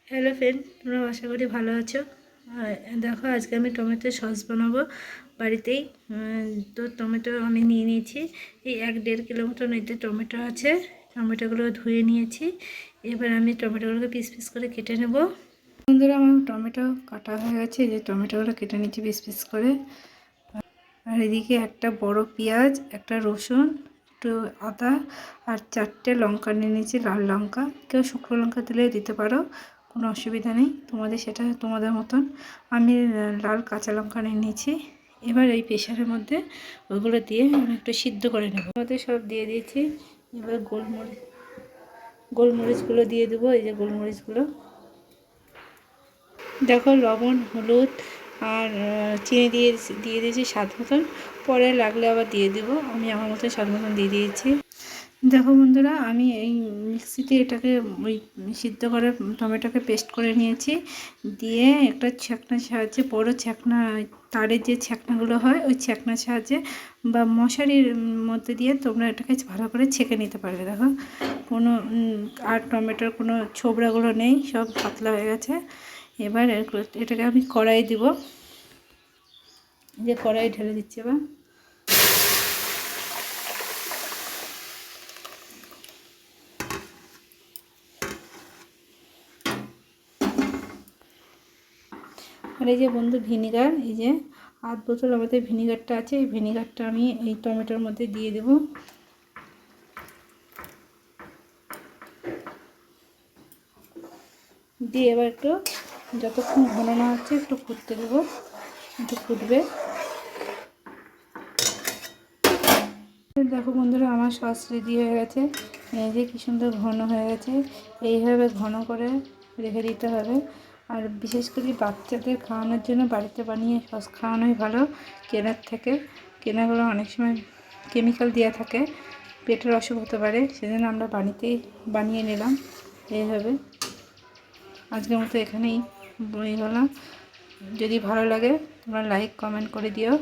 Hello friend, তোমরা আশা করি ভালো আছো। দেখো, আজকে আমি টমেটো সস বানাবো বাড়িতেই। তো টমেটো আমি নিয়ে নিয়েছি, এই 1-1.5 কিলো মতন এতে টমেটো আছে। টমেটোগুলো ধুয়ে নিয়েছি। এবার আমি টমেটোগুলোকে পিস পিস করে কেটে নেব। বন্ধুরা, আমার টমেটো কাটা হয়ে গেছে, এই যে টমেটোগুলো কেটে নিচ্ছি পিস পিস করে। আর এদিকে একটা বড় পেঁয়াজ, একটা রসুন, একটু আদা আর 4টে লঙ্কা নিয়ে নিয়েছি, লাল লঙ্কা। কেউ শুকনো লঙ্কা দিলে দিতে পারো, কোনো অসুবিধা নেই, সেটা তোমাদের মতন। আমি লাল কাঁচা লঙ্কা নিয়ে নিয়েছি। এবার এই প্রেশারের মধ্যে ওইগুলো দিয়ে আমি একটু সিদ্ধ করে নেব। মধ্যে সব দিয়ে দিয়েছি। এবার গোলমরিচগুলো দিয়ে দেবো, এই যে গোলমরিচগুলো। দেখো, লবণ, হলুদ আর চিনি দিয়ে দিয়েছি স্বাদ মতন। পরে লাগলে আবার দিয়ে দেবো, আমি আমার মতন স্বাদ মতন দিয়ে দিয়েছি। দেখো বন্ধুরা, আমি এই মিক্সিতে এটাকে ওই সিদ্ধ করে টমেটোকে পেস্ট করে নিয়েছি। দিয়ে একটা ছ্যাঁকনার সাহায্যে, বড় ছ্যাঁকনা, তারের যে ছ্যাঁকনাগুলো হয় ওই ছ্যাঁকনার সাহায্যে বা মশারির মধ্যে দিয়ে তোমরা এটাকে ভালো করে ছেঁকে নিতে পারবে। দেখো, কোনো আর টমেটোর কোনো ছোবড়াগুলো নেই, সব পাতলা হয়ে গেছে। এবার এটাকে আমি কড়াই দিব, যে কড়াই ঢেলে দিচ্ছি। আর এই যে বন্ধু, ভিনিগার, এই যে 1/2 বোতল আমাদের ভিনিগারটা আছে, এই ভিনিগারটা আমি এই টমেটোর মধ্যে দিয়ে দেব। দিয়ে এবার একটু, যতক্ষণ ঘন না হচ্ছে একটু ফুটতে দেবো, একটু ফুটবে। দেখো বন্ধুরা, আমার সস রেডি হয়ে গেছে। এই যে কি সুন্দর ঘন হয়ে গেছে। এইভাবে ঘন করে রেখে দিতে হবে। আর বিশেষ করে বাচ্চাদের খাওয়ানোর জন্য বাড়িতে বানিয়ে সস খাওয়ানোই ভালো কেনার থেকে। কেনাগুলো অনেক সময় কেমিক্যাল দেওয়া থাকে, পেটের অসুখ হতে পারে, সেজন্য আমরা বাড়িতেই বানিয়ে নিলাম এইভাবে। আজকের মতো এখানেই বই গেলাম। যদি ভালো লাগে তোমরা লাইক কমেন্ট করে দিও।